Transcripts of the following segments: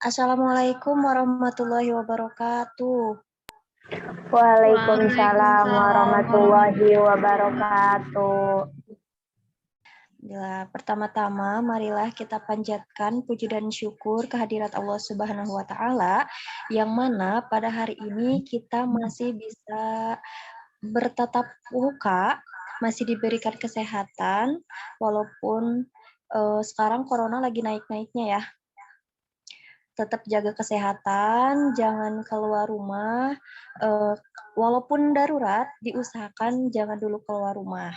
Assalamualaikum warahmatullahi wabarakatuh. Waalaikumsalam warahmatullahi wabarakatuh. Pertama-tama, marilah kita panjatkan puji dan syukur kehadirat Allah Subhanahu wa Ta'ala, yang mana pada hari ini kita masih bisa bertatap muka, masih diberikan kesehatan, walaupun sekarang corona lagi naik-naiknya ya. Tetap jaga kesehatan, jangan keluar rumah, walaupun darurat, diusahakan jangan dulu keluar rumah.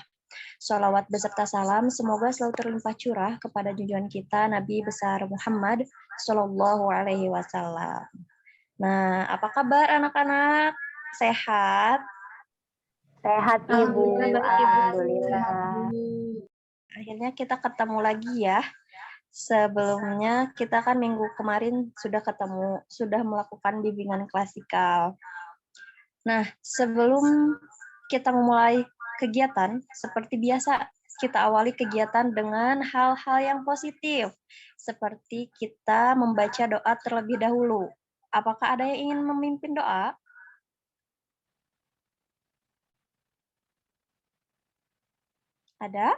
Sholawat beserta salam, semoga selalu terlimpah curah kepada junjungan kita, Nabi besar Muhammad Shallallahu Alaihi Wasallam. Nah, apa kabar anak-anak? Sehat? Sehat Ibu, alhamdulillah. Akhirnya kita ketemu lagi ya. Sebelumnya kita kan minggu kemarin sudah ketemu, sudah melakukan bimbingan klasikal. Nah, sebelum kita memulai kegiatan, seperti biasa kita awali kegiatan dengan hal-hal yang positif, seperti kita membaca doa terlebih dahulu. Apakah ada yang ingin memimpin doa? Ada?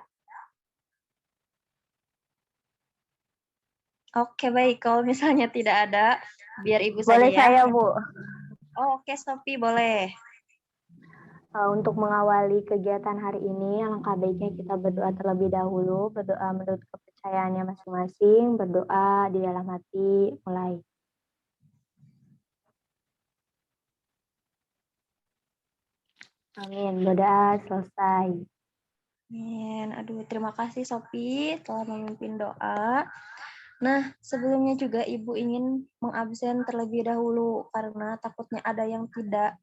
Oke, baik. Kalau misalnya tidak ada, biar Ibu saja Boleh ya. saya, Bu? Oh, oke, Sophie, boleh. Untuk mengawali kegiatan hari ini, alangkah baiknya kita berdoa terlebih dahulu, berdoa menurut kepercayaannya masing-masing, berdoa di dalam hati, mulai. Amin, berdoa selesai. Amin. Aduh, terima kasih Sophie telah memimpin doa. Nah, sebelumnya juga Ibu ingin mengabsen terlebih dahulu karena takutnya ada yang tidak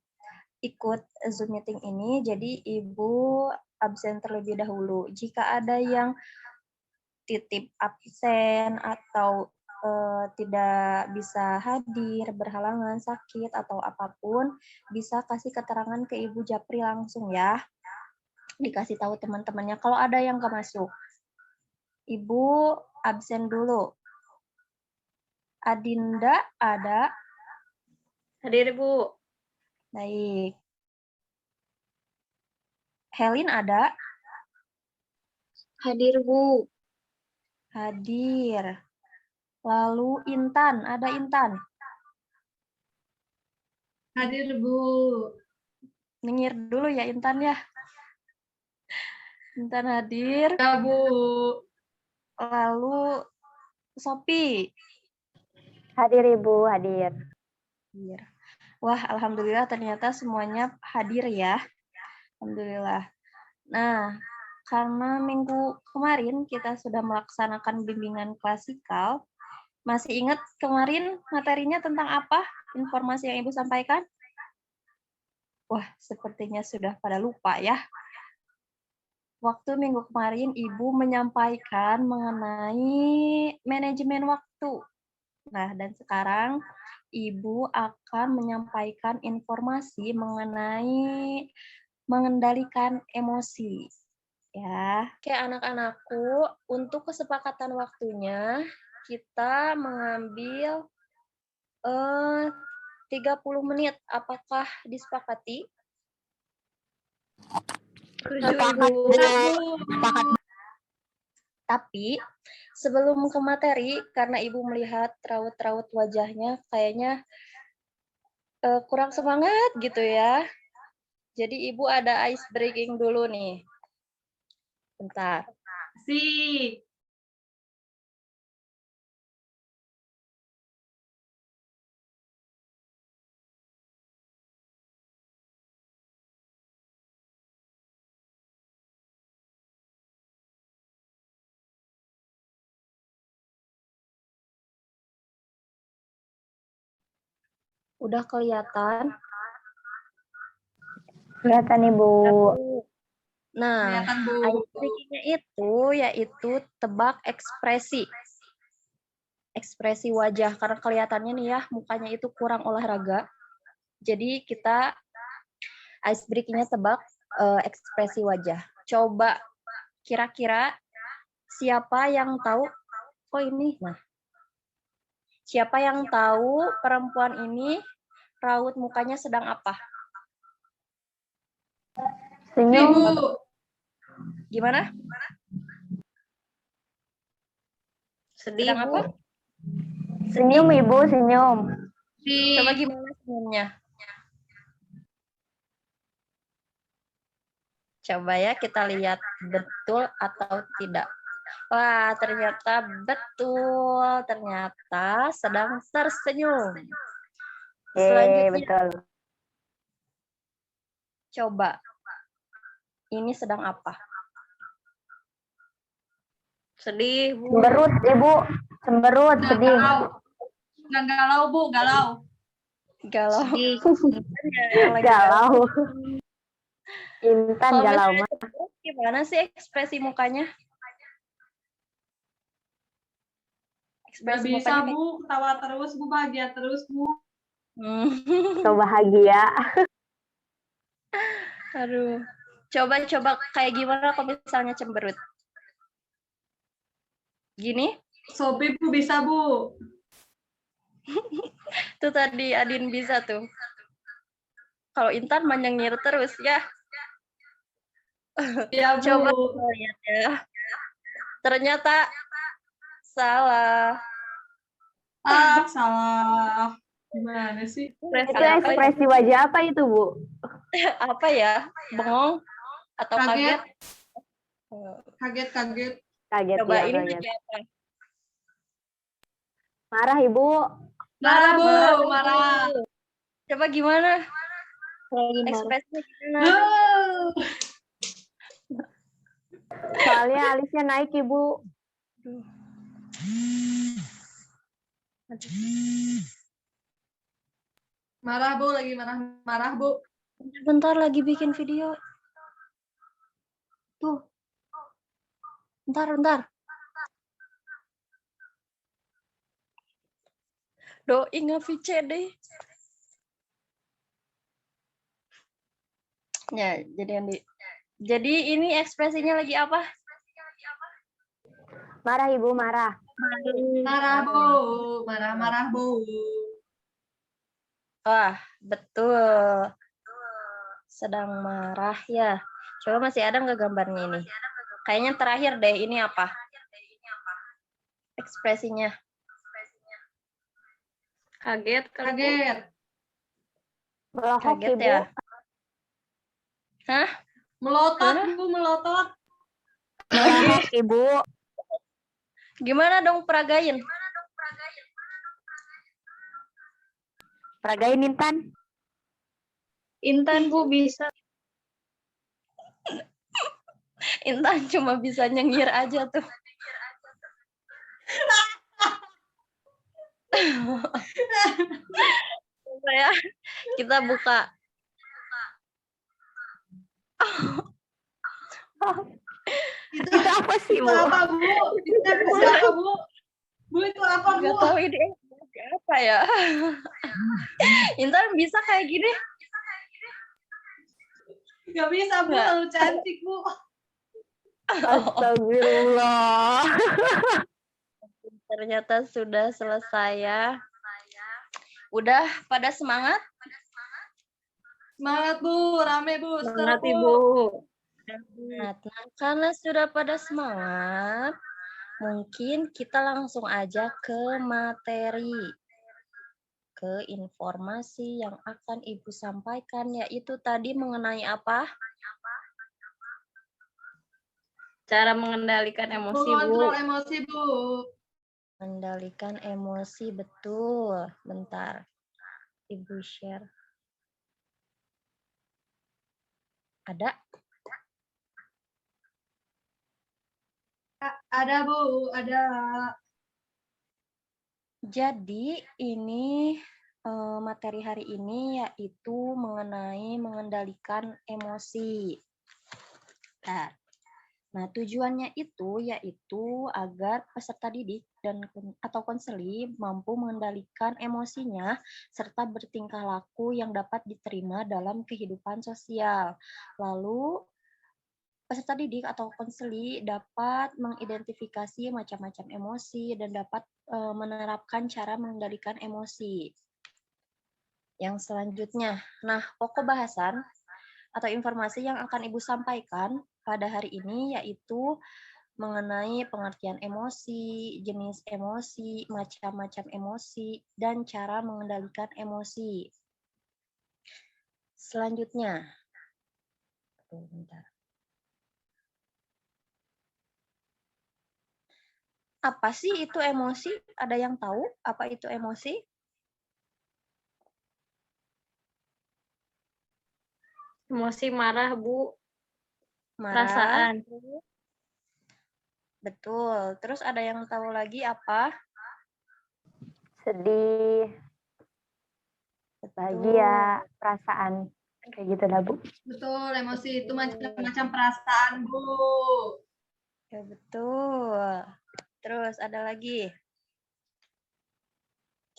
ikut Zoom meeting ini, jadi Ibu absen terlebih dahulu. Jika ada yang titip absen atau tidak bisa hadir, berhalangan, sakit, atau apapun, bisa kasih keterangan ke Ibu Japri langsung ya. Dikasih tahu teman-temannya kalau ada yang nggak masuk. Ibu absen dulu. Adinda ada? Hadir, Bu. Baik. Helin ada? Hadir, Bu. Hadir. Lalu Intan, ada Intan? Hadir, Bu. Minggir dulu ya Intan ya. Intan hadir. Ya, Bu. Lalu Sophie. Hadir Ibu, hadir. Wah, alhamdulillah ternyata semuanya hadir ya. Alhamdulillah. Nah, karena minggu kemarin kita sudah melaksanakan bimbingan klasikal, masih ingat kemarin materinya tentang apa? Informasi yang Ibu sampaikan? Wah, sepertinya sudah pada lupa ya. Waktu minggu kemarin Ibu menyampaikan mengenai manajemen waktu. Nah, dan sekarang Ibu akan menyampaikan informasi mengenai mengendalikan emosi. Ya, oke anak-anakku, untuk kesepakatan waktunya kita mengambil 30 menit. Apakah disepakati? Tapi sebelum ke materi, karena Ibu melihat raut-raut wajahnya kayaknya kurang semangat gitu ya. Jadi Ibu ada ice breaking dulu nih. Bentar. Udah kelihatan? Kelihatan Ibu. Nah, ice breaking-nya itu yaitu tebak ekspresi. Ekspresi wajah, karena kelihatannya nih ya, mukanya itu kurang olahraga. Jadi kita ice breaking-nya tebak ekspresi wajah. Coba kira-kira siapa yang tahu? Oh ini, nah. Siapa yang tahu perempuan ini raut mukanya sedang apa? Senyum. Ibu. Gimana? Sedih, Sedang Bu. apa? Senyum, Ibu, senyum. Coba Sedih. gimana senyumnya? Coba ya kita lihat betul atau tidak. Wah, ternyata betul. Ternyata sedang tersenyum. Selanjutnya, Betul. coba. Ini sedang apa? Sedih, Bu. Cemberut, Ibu. Cemberut, Sedang sedih. galau. Sedang galau, Bu. Galau. Galau. Sedih. Yang lagi Galau. Intan Kalau galau misalnya mah. cemberut, gimana sih ekspresi mukanya? Nggak Ekspresi bisa, mukanya kayak Bu. Ketawa terus, Bu. Bahagia terus, Bu. So bahagia. Aduh. Coba kayak gimana kalau misalnya cemberut? Gini? Sobi, Bu. Bisa, Bu. Tuh tadi Adin bisa tuh. Kalau Intan menyengir terus ya. Iya, Bu. Coba kita lihat ya. Ternyata salah. Salah. Gimana sih? Itu Apa ya? ekspresi wajah apa itu, Bu? Apa ya? Bengong atau Kaget. kaget? Kaget. Kaget Coba ya, ini kaget. lagi apa? Marah, Ibu. Marah, Bu. Marah. Marah. Coba gimana? Ekspresinya gimana? Soalnya alisnya naik, Ibu. Marah, Bu. Lagi marah, Bu. Bentar lagi bikin video. Tuh. Bentar. Doi nge-VC deh. Ya, jadi ini ekspresinya lagi apa? Marah, Ibu, marah. Marah, Bu. Marah, Bu. Wah, betul. Sedang marah ya. Coba masih ada nggak gambarnya ini? Kayaknya terakhir deh, ini apa? Ekspresinya. Kaget. Melohok, Kaget Ibu. ya? Hah? Melotot, Gimana? Bu. Melotot. Melohok, Ibu. Gimana dong peragain? Peragain, Intan. Intan, Bu. Bisa. Intan cuma bisa nyengir aja tuh. Coba ya, kita buka. Itu apa sih, Bu? apa, Bu? Itu ekspresi apa, Bu? Bu, itu apa, Bu? Nggak tahu ini apa ya. Intan bisa kayak gini? Nggak bisa, Bu. Nggak. Terlalu cantik, Bu. Astagfirullah. Ternyata sudah selesai ya. Udah pada semangat? Semangat, Bu. Rame, Bu. Semangat, Stop, Bu. Ibu. Nah, karena sudah pada semangat, mungkin kita langsung aja ke materi, ke informasi yang akan Ibu sampaikan, yaitu tadi mengenai apa? Cara mengendalikan emosi, Bu. Mengontrol emosi, Bu. Mengendalikan emosi, betul. Bentar, Ibu share. Ada? Ada, Bu. Ada. Jadi ini materi hari ini yaitu mengenai mengendalikan emosi. Nah, tujuannya itu yaitu agar peserta didik atau konseli mampu mengendalikan emosinya serta bertingkah laku yang dapat diterima dalam kehidupan sosial. Lalu Peserta didik atau konseli dapat mengidentifikasi macam-macam emosi dan dapat menerapkan cara mengendalikan emosi. Yang selanjutnya, nah pokok bahasan atau informasi yang akan Ibu sampaikan pada hari ini yaitu mengenai pengertian emosi, jenis emosi, macam-macam emosi, dan cara mengendalikan emosi. Selanjutnya, bentar. Apa sih itu emosi? Ada yang tahu apa itu emosi? Emosi marah, Bu. Marah. Perasaan. Betul. Terus ada yang tahu lagi apa? Sedih, bahagia, perasaan. Kayak gitu dah, Bu. Betul, emosi itu macam-macam perasaan, Bu. Ya, betul. Terus ada lagi?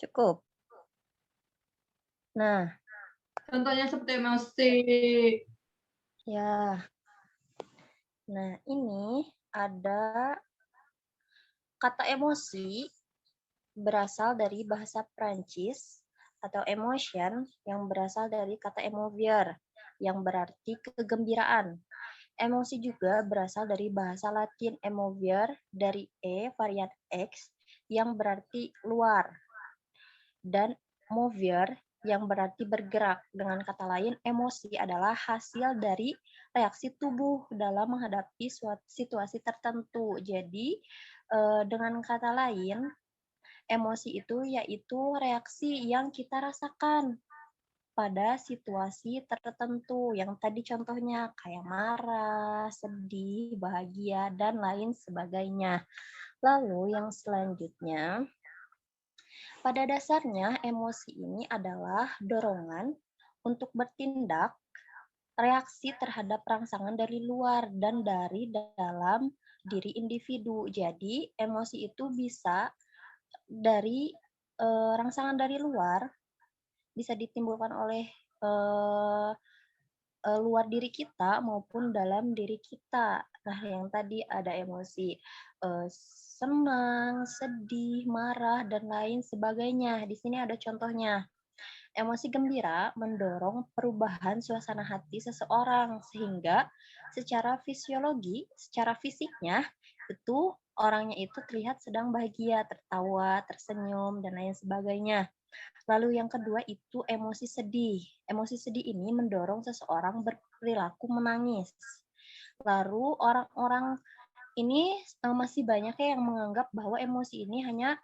Cukup. Nah, contohnya seperti emosi. Ya. Nah, ini ada kata emosi berasal dari bahasa Prancis atau emotion yang berasal dari kata émouvir yang berarti kegembiraan. Emosi juga berasal dari bahasa Latin émouvir dari varian X yang berarti luar dan mover yang berarti bergerak. Dengan kata lain, emosi adalah hasil dari reaksi tubuh dalam menghadapi suatu situasi tertentu. Jadi, dengan kata lain, emosi itu yaitu reaksi yang kita rasakan pada situasi tertentu yang tadi contohnya kayak marah, sedih, bahagia, dan lain sebagainya. Lalu yang selanjutnya, pada dasarnya, emosi ini adalah dorongan untuk bertindak, reaksi terhadap rangsangan dari luar dan dari dalam diri individu. Jadi, emosi itu bisa dari rangsangan dari luar, bisa ditimbulkan oleh luar diri kita maupun dalam diri kita. Nah, yang tadi ada emosi senang, sedih, marah, dan lain sebagainya. Di sini ada contohnya. Emosi gembira mendorong perubahan suasana hati seseorang sehingga secara fisiologi, secara fisiknya itu orangnya itu terlihat sedang bahagia, tertawa, tersenyum, dan lain sebagainya. Lalu yang kedua itu emosi sedih. Emosi sedih ini mendorong seseorang berperilaku menangis. Lalu orang-orang ini masih banyak yang menganggap bahwa emosi ini hanya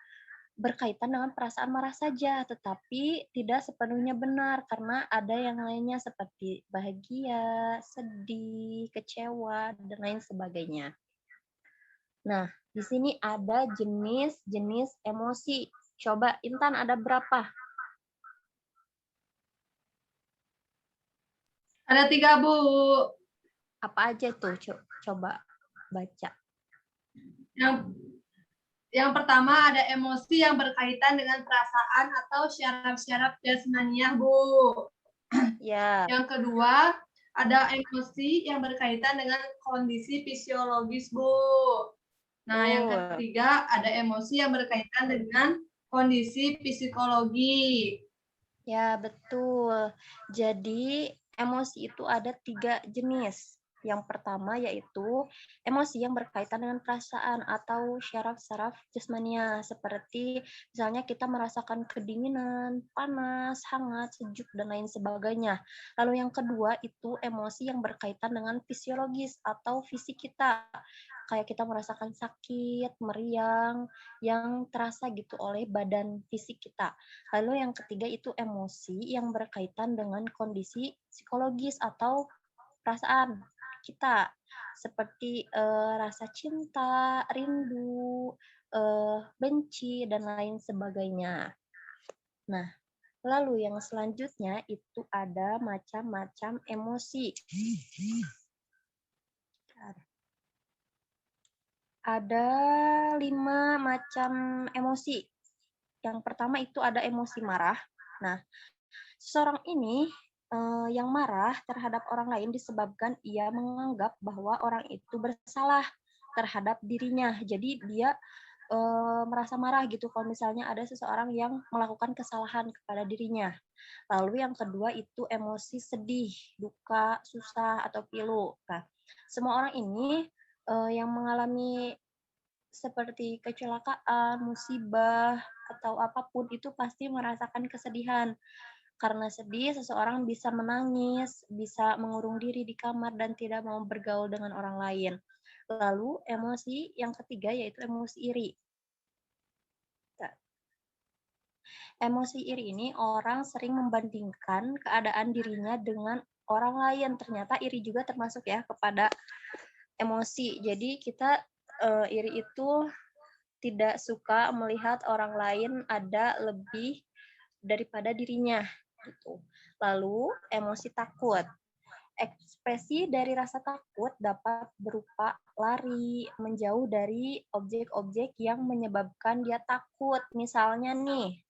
berkaitan dengan perasaan marah saja, tetapi tidak sepenuhnya benar karena ada yang lainnya seperti bahagia, sedih, kecewa, dan lain sebagainya. Nah, di sini ada jenis-jenis emosi. Coba Intan ada berapa? Ada 3, Bu. Apa aja tuh? Coba baca. Yang pertama ada emosi yang berkaitan dengan perasaan atau syaraf-syaraf jasmaniah, Bu. Ya. Yang kedua ada emosi yang berkaitan dengan kondisi fisiologis, Bu. Nah, yang ketiga ada emosi yang berkaitan dengan kondisi psikologi. Ya, betul. Jadi, emosi itu ada 3 jenis. Yang pertama yaitu emosi yang berkaitan dengan perasaan atau syaraf-syaraf jasmania, seperti misalnya kita merasakan kedinginan, panas, hangat, sejuk, dan lain sebagainya. Lalu yang kedua itu emosi yang berkaitan dengan fisiologis atau fisik kita, kayak kita merasakan sakit, meriang, yang terasa gitu oleh badan fisik kita. Lalu yang ketiga itu emosi yang berkaitan dengan kondisi psikologis atau perasaan kita, seperti rasa cinta, rindu, benci, dan lain sebagainya. Nah, lalu yang selanjutnya itu ada macam-macam emosi. Ada 5 macam emosi. Yang pertama itu ada emosi marah. Nah, seseorang ini yang marah terhadap orang lain disebabkan ia menganggap bahwa orang itu bersalah terhadap dirinya. Jadi dia merasa marah gitu kalau misalnya ada seseorang yang melakukan kesalahan kepada dirinya. Lalu yang kedua itu emosi sedih, duka, susah, atau pilu. Nah, semua orang ini yang mengalami seperti kecelakaan, musibah, atau apapun itu pasti merasakan kesedihan. Karena sedih, seseorang bisa menangis, bisa mengurung diri di kamar dan tidak mau bergaul dengan orang lain. Lalu emosi yang ketiga yaitu emosi iri. Emosi iri ini orang sering membandingkan keadaan dirinya dengan orang lain. Ternyata iri juga termasuk ya kepada emosi. Jadi kita iri itu tidak suka melihat orang lain ada lebih daripada dirinya gitu. Lalu emosi takut. Ekspresi dari rasa takut dapat berupa lari, menjauh dari objek-objek yang menyebabkan dia takut. Misalnya nih,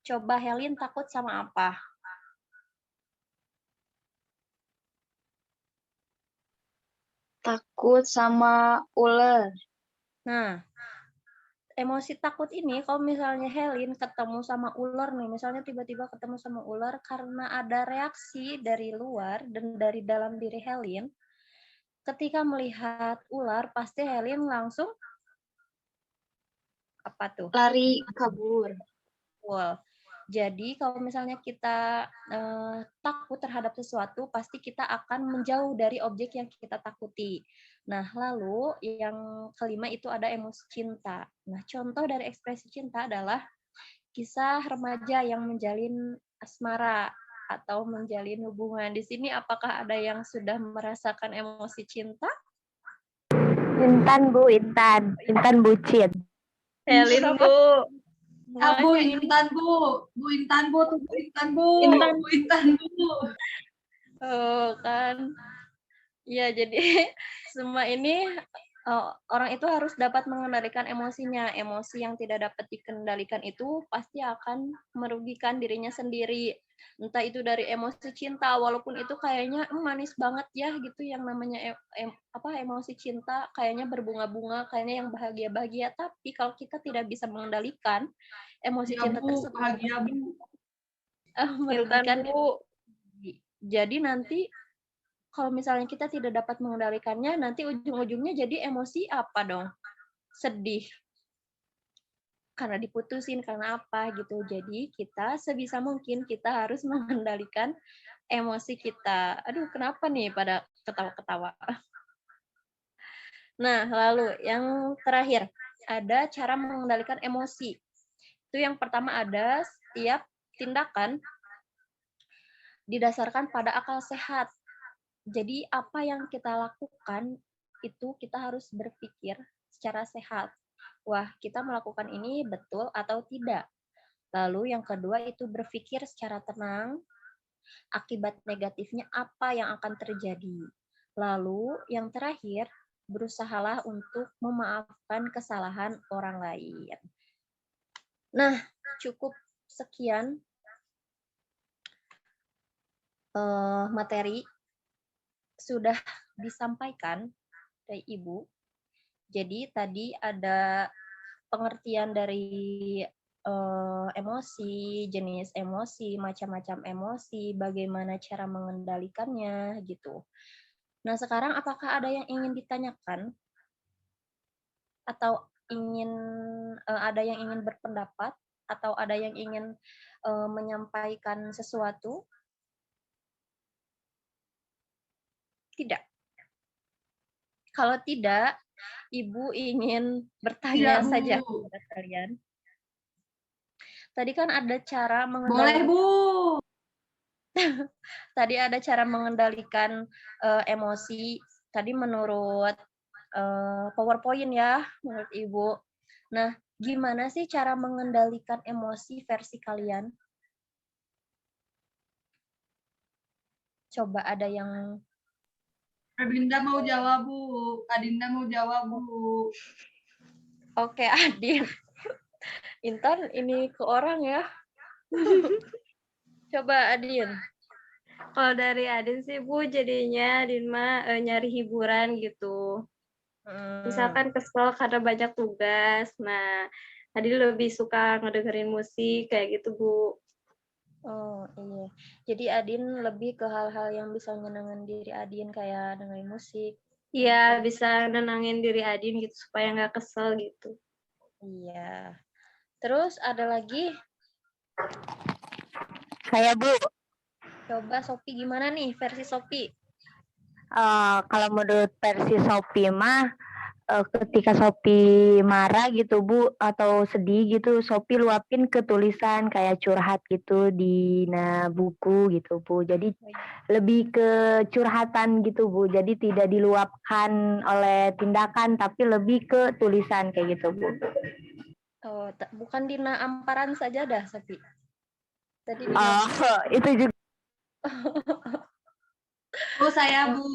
coba Helin takut sama apa? Takut sama ular. Nah, emosi takut ini kalau misalnya Helin ketemu sama ular nih, misalnya tiba-tiba ketemu sama ular karena ada reaksi dari luar dan dari dalam diri Helin, ketika melihat ular pasti Helin langsung apa tuh? Lari kabur. Betul. Jadi kalau misalnya kita takut terhadap sesuatu, pasti kita akan menjauh dari objek yang kita takuti. Nah, lalu yang kelima itu ada emosi cinta. Nah, contoh dari ekspresi cinta adalah kisah remaja yang menjalin asmara atau menjalin hubungan. Di sini apakah ada yang sudah merasakan emosi cinta? Intan, Bu, Intan. Intan bucin. Helin, Bu. Bu Intan, Bu. Bu Intan, Bu. Tuh, Bu Intan, Bu. Intan. Bu Intan, Bu. Oh, kan. Ya, jadi semua ini orang itu harus dapat mengendalikan emosinya. Emosi yang tidak dapat dikendalikan itu pasti akan merugikan dirinya sendiri. Entah itu dari emosi cinta, walaupun itu kayaknya manis banget ya gitu yang namanya emosi cinta, kayaknya berbunga-bunga, kayaknya yang bahagia-bahagia. Tapi kalau kita tidak bisa mengendalikan emosi Ya, cinta Bu. tersebut, Bahagia, Bu. merugikan diri. Jadi nanti kalau misalnya kita tidak dapat mengendalikannya, nanti ujung-ujungnya jadi emosi apa dong? Sedih. Karena diputusin, karena apa gitu. Jadi kita sebisa mungkin kita harus mengendalikan emosi kita. Aduh, kenapa nih pada ketawa-ketawa? Nah, lalu yang terakhir, ada cara mengendalikan emosi. Itu yang pertama ada setiap tindakan didasarkan pada akal sehat. Jadi apa yang kita lakukan itu kita harus berpikir secara sehat. Wah, kita melakukan ini betul atau tidak. Lalu yang kedua itu berpikir secara tenang, akibat negatifnya apa yang akan terjadi. Lalu yang terakhir, berusahalah untuk memaafkan kesalahan orang lain. Nah, cukup sekian materi sudah disampaikan dari Ibu. Jadi tadi ada pengertian dari emosi, jenis emosi, macam-macam emosi, bagaimana cara mengendalikannya gitu. Nah, sekarang apakah ada yang ingin ditanyakan atau ada yang ingin berpendapat atau ada yang ingin menyampaikan sesuatu? Tidak. Kalau tidak, Ibu ingin bertanya saja kepada kalian. Tadi kan ada cara mengendalikan. Boleh, Bu. Tadi ada cara mengendalikan emosi. Tadi menurut PowerPoint ya, menurut Ibu. Nah, gimana sih cara mengendalikan emosi versi kalian? Coba ada yang... Adinda mau jawab, Bu. Adinda mau jawab, Bu. Oke, Adin. Intan, ini ke orang ya. Coba Adin. Kalau dari Adin sih Bu, jadinya Adin mah nyari hiburan gitu. Misalkan kesel karena banyak tugas. Nah, Adin lebih suka ngedengerin musik kayak gitu Bu. Oh iya, jadi Adin lebih ke hal-hal yang bisa menyenangkan diri Adin kayak dengerin musik. Iya, bisa nenangin diri Adin gitu supaya nggak kesel gitu. Iya. Terus ada lagi? Saya Bu, Coba Sophie gimana nih versi Sophie? kalau menurut versi Sophie mah ketika Sophie marah gitu Bu atau sedih gitu, Sophie luapin ke tulisan kayak curhat gitu di buku gitu Bu. Jadi lebih ke curhatan gitu Bu. Jadi tidak diluapkan oleh tindakan tapi lebih ke tulisan kayak gitu Bu. Oh, bukan Dina Amparan saja dah Sophie. Tadi Itu juga. Bu, saya Bu.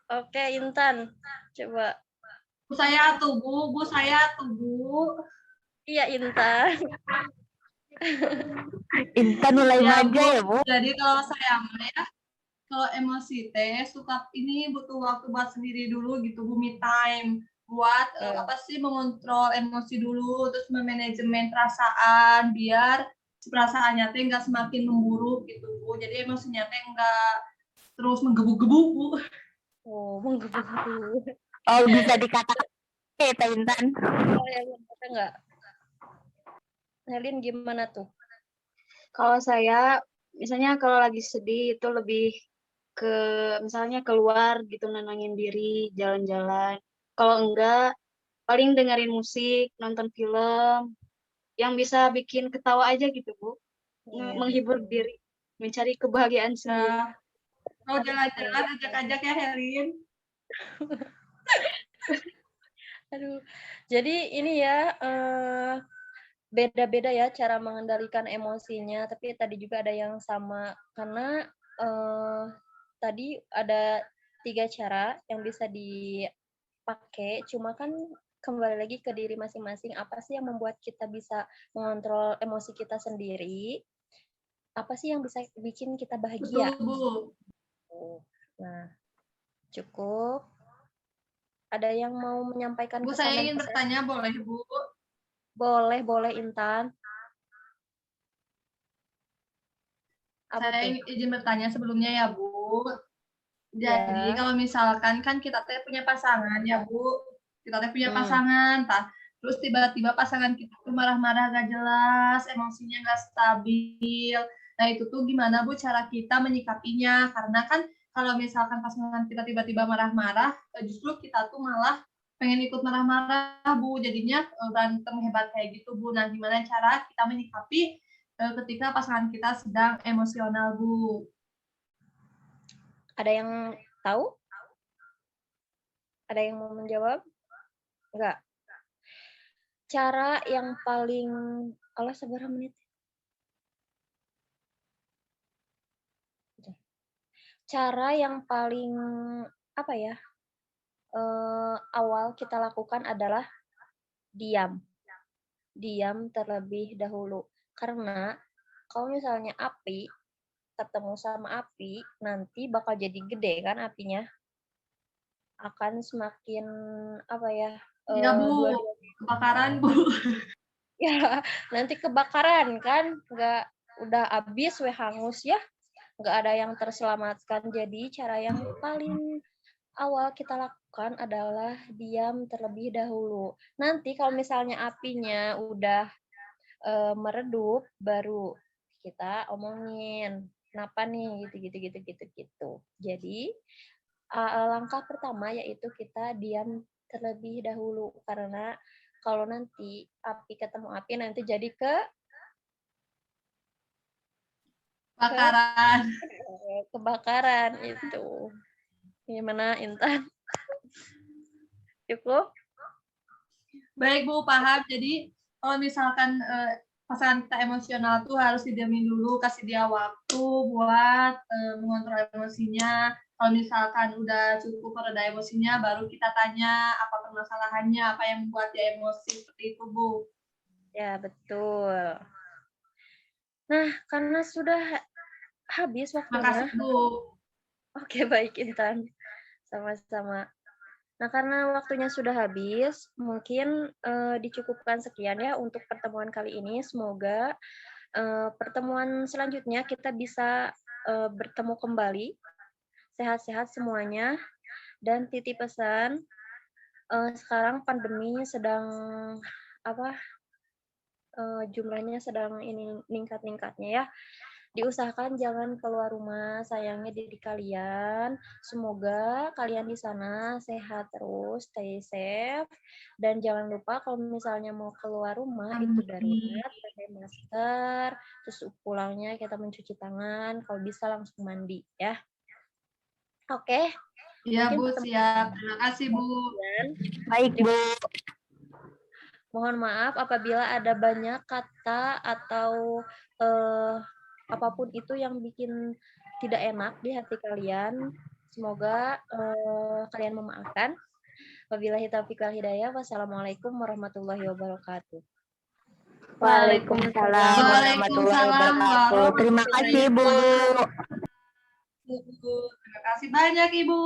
Oke, Intan. Coba. Bu saya tuh Bu, Bu saya tuh Bu. Iya, Intan. Intan mulai Ya, manja Bu. ya Bu. Jadi kalau saya mah ya, kalau emosi teh suka ini butuh waktu buat sendiri dulu gitu, Bu, me time buat apa sih mengontrol emosi dulu, terus memanajemen perasaan biar perasaannya teh nggak semakin memburuk gitu, Bu. Jadi emosinya teh nggak terus menggebu-gebu, Bu. Oh, menggebu-gebu. Oh, bisa dikatakan Teh Intan. Oh, ya, bisa nggak? Helin gimana tuh? Kalau saya, misalnya kalau lagi sedih itu lebih ke misalnya keluar gitu, nenangin diri, jalan-jalan. Kalau enggak, paling dengerin musik, nonton film, yang bisa bikin ketawa aja gitu, Bu. Menghibur diri, mencari kebahagiaan sendiri. Nah, kalau jalan-jalan ajak-ajak ya Helin. Aduh, jadi ini ya beda-beda ya cara mengendalikan emosinya. Tapi tadi juga ada yang sama karena tadi ada 3 cara yang bisa dipakai. Cuma kan kembali lagi ke diri masing-masing. Apa sih yang membuat kita bisa mengontrol emosi kita sendiri? Apa sih yang bisa bikin kita bahagia? Betul, Bu. Nah, cukup. Ada yang mau menyampaikan Bu, pesan saya dan ingin pesan? bertanya, boleh, Bu? Boleh Intan. Apa Saya tuh? izin bertanya sebelumnya ya, Bu. Jadi Ya. kalau misalkan kan kita teh punya pasangan ya, Bu. Kita teh punya pasangan, terus tiba-tiba pasangan kita tuh marah-marah gak jelas, emosinya gak stabil. Nah, itu tuh gimana, Bu, cara kita menyikapinya? Karena kan kalau misalkan pasangan kita tiba-tiba marah-marah, justru kita tuh malah pengen ikut marah-marah, Bu. Jadinya berantem hebat kayak gitu, Bu. Nah, gimana cara kita menyikapi ketika pasangan kita sedang emosional, Bu? Ada yang tahu? Ada yang mau menjawab? Enggak. Cara yang paling seberapa menit? Cara yang paling apa ya? Awal kita lakukan adalah diam. Diam terlebih dahulu. Karena kalau misalnya api ketemu sama api, nanti bakal jadi gede kan apinya. Akan semakin apa ya? Ya, Bu. Kebakaran, Bu. Ya, nanti kebakaran kan, udah habis hangus ya, nggak ada yang terselamatkan. Jadi cara yang paling awal kita lakukan adalah diam terlebih dahulu. Nanti kalau misalnya apinya udah meredup, baru kita omongin kenapa nih gitu. Jadi langkah pertama yaitu kita diam terlebih dahulu, karena kalau nanti api ketemu api nanti jadi kebakaran itu. Gimana Intan? Cukup? Baik, Bu, paham. Jadi kalau misalkan pasangan kita emosional tuh harus didiamin dulu, kasih dia waktu buat mengontrol emosinya. Kalau misalkan udah cukup mereda emosinya, baru kita tanya apa permasalahannya, apa yang membuat dia emosi, seperti itu, Bu. Ya, betul. Nah, karena sudah habis waktunya. Makasih, Bu. Oke, baik Intan. Sama-sama. Nah, karena waktunya sudah habis, mungkin dicukupkan sekian ya untuk pertemuan kali ini. Semoga pertemuan selanjutnya kita bisa bertemu kembali. Sehat-sehat semuanya. Dan titip pesan, sekarang pandemi sedang jumlahnya sedang ini ningkat-ningkatnya ya. Diusahakan jangan keluar rumah, sayangnya diri kalian. Semoga kalian di sana sehat terus, stay safe. Dan jangan lupa kalau misalnya mau keluar rumah itu darurat, pakai masker, terus pulangnya kita mencuci tangan, kalau bisa langsung mandi ya. Oke. Iya, Bu, siap. Terima kasih, Bu. Baik, Bu. Mohon maaf apabila ada banyak kata atau apapun itu yang bikin tidak enak di hati kalian. Semoga kalian memaafkan. Wabillahi taufiq wal hidayah. Wassalamualaikum warahmatullahi wabarakatuh. Waalaikumsalam warahmatullahi wabarakatuh. Terima kasih, Bu. Terima kasih banyak, Ibu.